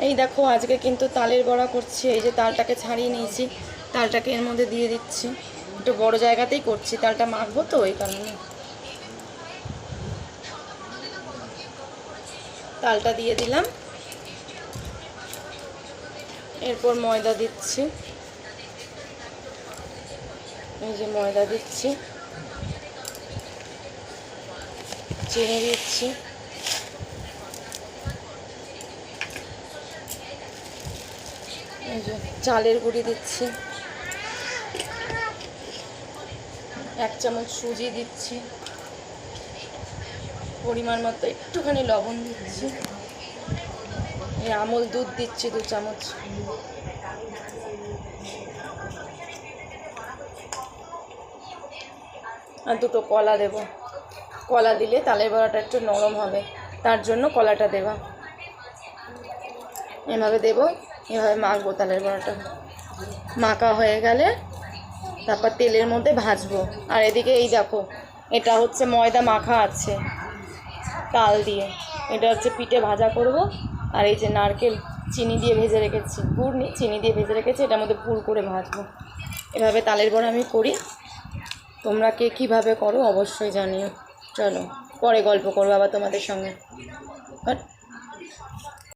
এই দেখো আজকে কিন্তু তালের বড়া করছি। এই যে তালটাকে ছাড়িয়ে নিয়েছি, তালটাকে এর মধ্যে দিয়ে দিচ্ছি। একটু বড় জায়গাতেই করছি, তালটা মাখবো তো এই কারণে। তালটা দিয়ে দিলাম, এরপর ময়দা দিচ্ছি। এই যে ময়দা দিচ্ছি, চিনি দিচ্ছি, এই যে চালের গুঁড়ি দিচ্ছি, 1 চামচ সুজি দিচ্ছি, পরিমাণ মতো একটুখানি লবণ দিচ্ছি, এই আমুল দুধ দিচ্ছি 2 চামচ, আর 2টো কলা দেব। কলা দিলে তালের বড়াটা একটু নরম হবে, তার জন্য কলাটা দেবা। এভাবে দেব, এভাবে মাখবো তালের বড়াটা। মাখা হয়ে গেলে তারপর তেলের মধ্যে ভাজবো। আর এদিকে এই দেখো, এটা হচ্ছে ময়দা মাখা আছে তাল দিয়ে, এটা হচ্ছে পিঠে ভাজা করব। আর এই যে নারকেল চিনি দিয়ে ভেজে রেখেছি, গুড় নিয়ে চিনি দিয়ে ভেজে রেখেছি, এটার মধ্যে পুর করে ভাজবো। এভাবে তালের বড়া আমি করি, তোমরা কে কীভাবে করো অবশ্যই জানিও। চলো পরে গল্প করবো আবার তোমাদের সঙ্গে।